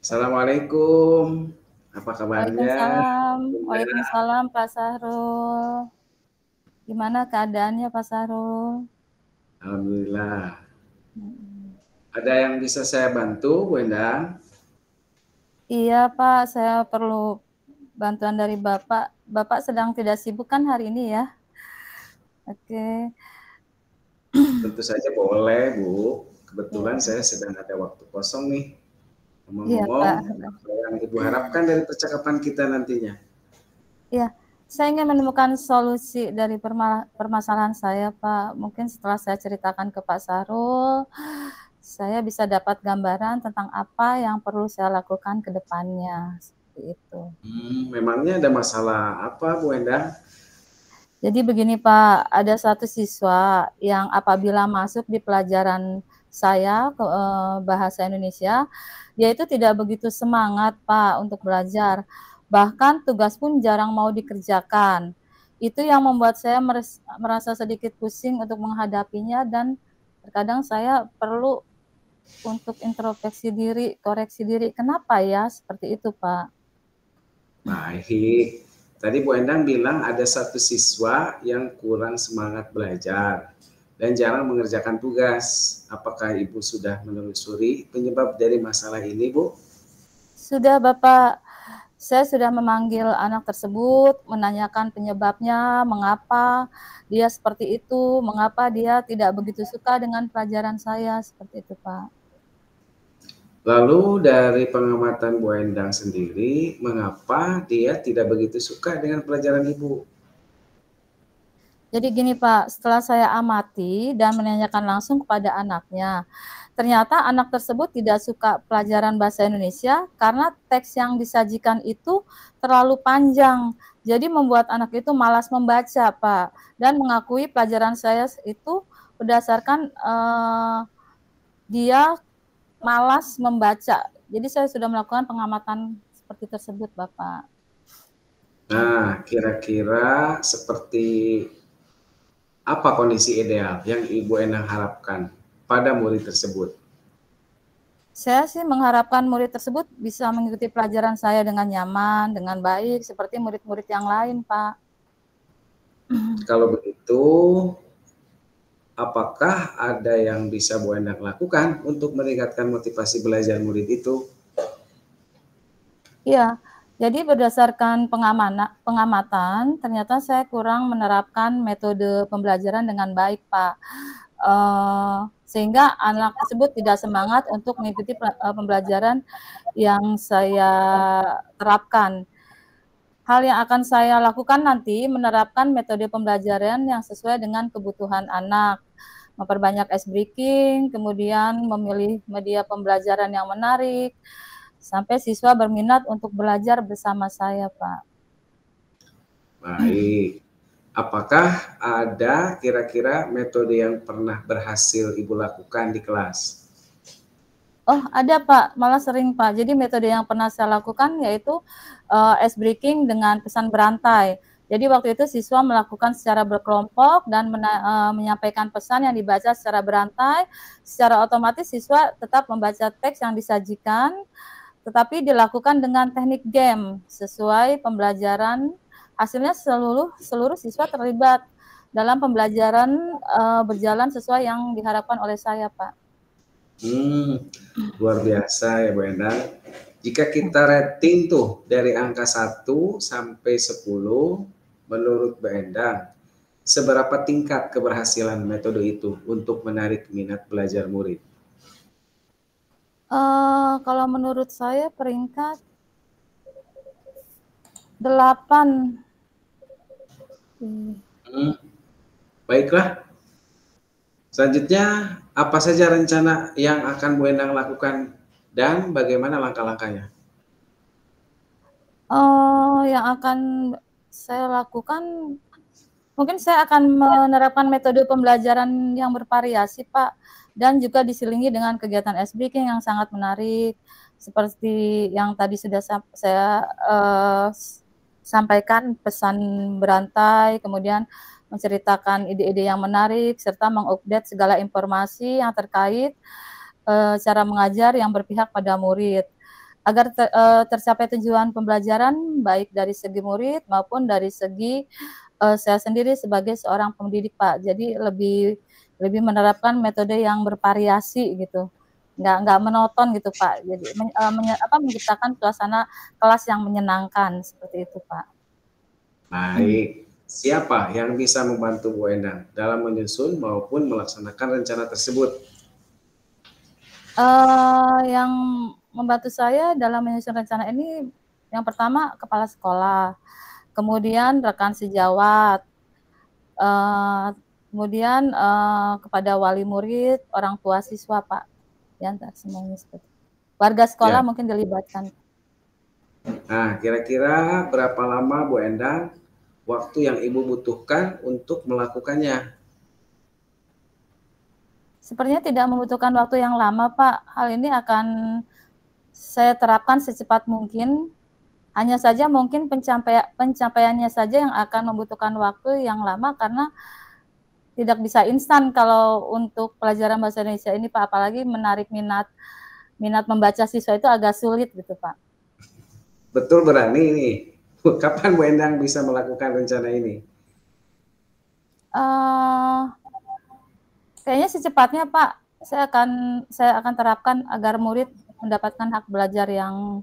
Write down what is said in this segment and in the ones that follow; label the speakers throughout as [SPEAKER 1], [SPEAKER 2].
[SPEAKER 1] Assalamualaikum, apa kabarnya?
[SPEAKER 2] Waalaikumsalam,
[SPEAKER 1] Bunda?
[SPEAKER 2] Waalaikumsalam Pak Sahrul. Gimana keadaannya Pak Sahrul?
[SPEAKER 1] Alhamdulillah.
[SPEAKER 2] Mhm.
[SPEAKER 1] Ada yang bisa saya bantu, Bu Endang?
[SPEAKER 2] Iya Pak, saya perlu bantuan dari Bapak. Bapak sedang tidak sibuk kan hari ini ya? Oke.
[SPEAKER 1] Tentu saja boleh, Bu. Kebetulan
[SPEAKER 2] Iya,
[SPEAKER 1] saya sedang ada waktu kosong nih.
[SPEAKER 2] iya Pak.
[SPEAKER 1] Ngomong-ngomong, apa yang Ibu harapkan dari percakapan kita nantinya?
[SPEAKER 2] Iya, saya ingin menemukan solusi dari permasalahan saya Pak. Mungkin setelah saya ceritakan ke Pak Sahrul, saya bisa dapat gambaran tentang apa yang perlu saya lakukan ke depannya. Seperti itu.
[SPEAKER 1] Memangnya ada masalah apa, Bu Endang?
[SPEAKER 2] Jadi begini Pak, ada satu siswa yang apabila masuk di pelajaran saya bahasa Indonesia, dia itu tidak begitu semangat Pak untuk belajar. Bahkan tugas pun jarang mau dikerjakan. Itu yang membuat saya merasa sedikit pusing untuk menghadapinya dan terkadang saya perlu untuk introspeksi diri, koreksi diri. Kenapa ya seperti itu Pak?
[SPEAKER 1] Baik. Tadi Bu Endang bilang ada satu siswa yang kurang semangat belajar dan jarang mengerjakan tugas. Apakah Ibu sudah menelusuri penyebab dari masalah ini, Bu?
[SPEAKER 2] Sudah Bapak, saya sudah memanggil anak tersebut, menanyakan penyebabnya, mengapa dia seperti itu, mengapa dia tidak begitu suka dengan pelajaran saya, seperti itu Pak.
[SPEAKER 1] Lalu dari pengamatan Bu Endang sendiri, mengapa dia tidak begitu suka dengan pelajaran Ibu?
[SPEAKER 2] Jadi gini Pak, setelah saya amati dan menanyakan langsung kepada anaknya, ternyata anak tersebut tidak suka pelajaran bahasa Indonesia karena teks yang disajikan itu terlalu panjang. Jadi membuat anak itu malas membaca, Pak. Dan mengakui pelajaran saya itu berdasarkan dia malas membaca. Jadi saya sudah melakukan pengamatan seperti tersebut, Bapak.
[SPEAKER 1] Nah, kira-kira seperti apa kondisi ideal yang Ibu Endang harapkan pada murid tersebut?
[SPEAKER 2] Saya sih mengharapkan murid tersebut bisa mengikuti pelajaran saya dengan nyaman, dengan baik, seperti murid-murid yang lain, Pak.
[SPEAKER 1] Kalau begitu, apakah ada yang bisa Bu Endang lakukan untuk meningkatkan motivasi belajar murid itu?
[SPEAKER 2] Iya, jadi berdasarkan pengamatan, ternyata saya kurang menerapkan metode pembelajaran dengan baik, Pak. Sehingga anak tersebut tidak semangat untuk mengikuti pembelajaran yang saya terapkan. Hal yang akan saya lakukan nanti menerapkan metode pembelajaran yang sesuai dengan kebutuhan anak, memperbanyak ice breaking, kemudian memilih media pembelajaran yang menarik, sampai siswa berminat untuk belajar bersama saya, Pak.
[SPEAKER 1] Baik. Apakah ada kira-kira metode yang pernah berhasil Ibu lakukan di kelas?
[SPEAKER 2] Oh, ada Pak, malah sering Pak. Jadi metode yang pernah saya lakukan yaitu ice breaking dengan pesan berantai. Jadi waktu itu siswa melakukan secara berkelompok dan menyampaikan pesan yang dibaca secara berantai. Secara otomatis siswa tetap membaca teks yang disajikan, tetapi dilakukan dengan teknik game sesuai pembelajaran. Hasilnya seluruh siswa terlibat dalam pembelajaran berjalan sesuai yang diharapkan oleh saya, Pak.
[SPEAKER 1] Luar biasa ya Bu Endang. Jika kita rating tuh dari angka 1 sampai 10, menurut Bu Endang, seberapa tingkat keberhasilan metode itu untuk menarik minat belajar murid?
[SPEAKER 2] Kalau menurut saya peringkat 8.
[SPEAKER 1] Baiklah. Selanjutnya, apa saja rencana yang akan Bu Endang lakukan dan bagaimana langkah-langkahnya?
[SPEAKER 2] Yang akan saya lakukan, mungkin saya akan menerapkan metode pembelajaran yang bervariasi, Pak, dan juga diselingi dengan kegiatan ice breaking yang sangat menarik, seperti yang tadi sudah saya sampaikan pesan berantai, kemudian menceritakan ide-ide yang menarik, serta mengupdate segala informasi yang terkait cara mengajar yang berpihak pada murid. agar tercapai tujuan pembelajaran baik dari segi murid maupun dari segi saya sendiri sebagai seorang pendidik, Pak. Jadi lebih menerapkan metode yang bervariasi gitu. Nggak monoton gitu, Pak. Jadi menciptakan suasana kelas yang menyenangkan seperti itu, Pak.
[SPEAKER 1] Baik. Siapa yang bisa membantu Bu Endang dalam menyusun maupun melaksanakan rencana tersebut?
[SPEAKER 2] Yang membantu saya dalam menyusun rencana ini, yang pertama kepala sekolah, kemudian rekan sejawat, kemudian kepada wali murid, orang tua siswa, Pak. Ya, semuanya seperti itu. Warga sekolah
[SPEAKER 1] Ya.
[SPEAKER 2] mungkin dilibatkan.
[SPEAKER 1] Nah, kira-kira berapa lama Bu Endang waktu yang Ibu butuhkan untuk melakukannya?
[SPEAKER 2] Sepertinya tidak membutuhkan waktu yang lama, Pak. Hal ini akan saya terapkan secepat mungkin. Hanya saja mungkin pencapaiannya saja yang akan membutuhkan waktu yang lama karena tidak bisa instan kalau untuk pelajaran bahasa Indonesia ini, Pak. Apalagi menarik minat membaca siswa itu agak sulit gitu, Pak.
[SPEAKER 1] Betul berani nih. Kapan Bu Endang bisa melakukan rencana ini?
[SPEAKER 2] Kayaknya secepatnya, Pak. Saya akan terapkan agar murid mendapatkan hak belajar yang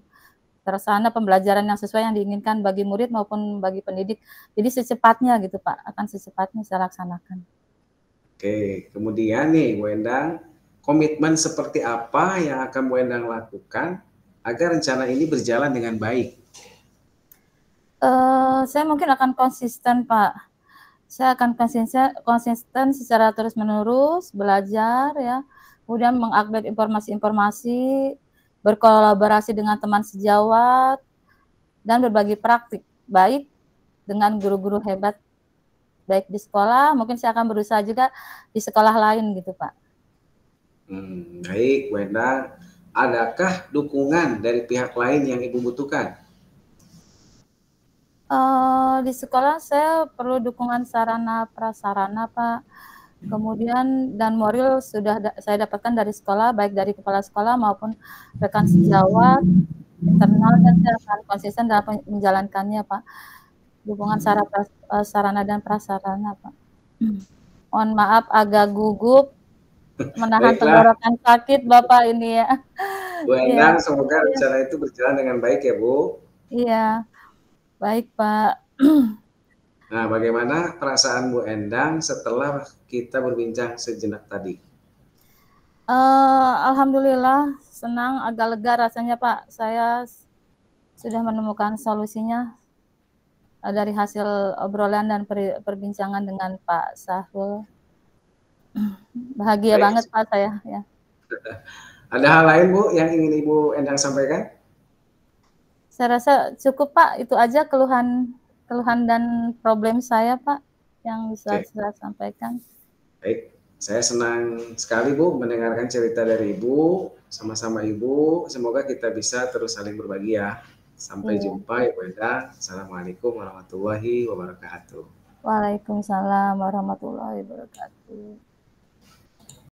[SPEAKER 2] terlaksana, pembelajaran yang sesuai yang diinginkan bagi murid maupun bagi pendidik. Jadi secepatnya gitu, Pak. Akan secepatnya saya laksanakan.
[SPEAKER 1] Oke, kemudian nih Bu Endang, komitmen seperti apa yang akan Bu Endang lakukan agar rencana ini berjalan dengan baik?
[SPEAKER 2] Saya mungkin akan konsisten, Pak. Saya akan konsisten secara terus-menerus, belajar ya, kemudian mengupdate informasi-informasi, berkolaborasi dengan teman sejawat, dan berbagi praktik baik dengan guru-guru hebat, baik di sekolah, mungkin saya akan berusaha juga di sekolah lain gitu, Pak.
[SPEAKER 1] Baik, Bu Endang. Adakah dukungan dari pihak lain yang Ibu butuhkan?
[SPEAKER 2] Di sekolah saya perlu dukungan sarana prasarana, Pak. Kemudian dan moral sudah saya dapatkan dari sekolah, baik dari kepala sekolah maupun rekan sejawat, internal, dan saya akan konsisten dalam menjalankannya, Pak. Dukungan sarana dan prasarana, Pak. Mohon maaf agak gugup, menahan tenggorokan sakit Bapak ini ya.
[SPEAKER 1] Bu Endang, semoga rencana itu berjalan dengan baik ya, Bu.
[SPEAKER 2] Iya, baik Pak.
[SPEAKER 1] Nah, bagaimana perasaan Bu Endang setelah kita berbincang sejenak tadi?
[SPEAKER 2] Alhamdulillah, senang, agak lega rasanya Pak. Saya sudah menemukan solusinya dari hasil obrolan dan perbincangan dengan Pak Sahrul. Bahagia banget Pak saya ya.
[SPEAKER 1] Ada hal lain Bu yang ingin Ibu Endang sampaikan?
[SPEAKER 2] Saya rasa cukup Pak, itu aja keluhan dan problem saya Pak yang bisa saya sampaikan.
[SPEAKER 1] Baik, saya senang sekali Bu mendengarkan cerita dari Ibu, sama-sama Ibu. Semoga kita bisa terus saling berbagi ya. Sampai jumpa Ibu Endang. Assalamualaikum warahmatullahi wabarakatuh.
[SPEAKER 2] Waalaikumsalam warahmatullahi wabarakatuh.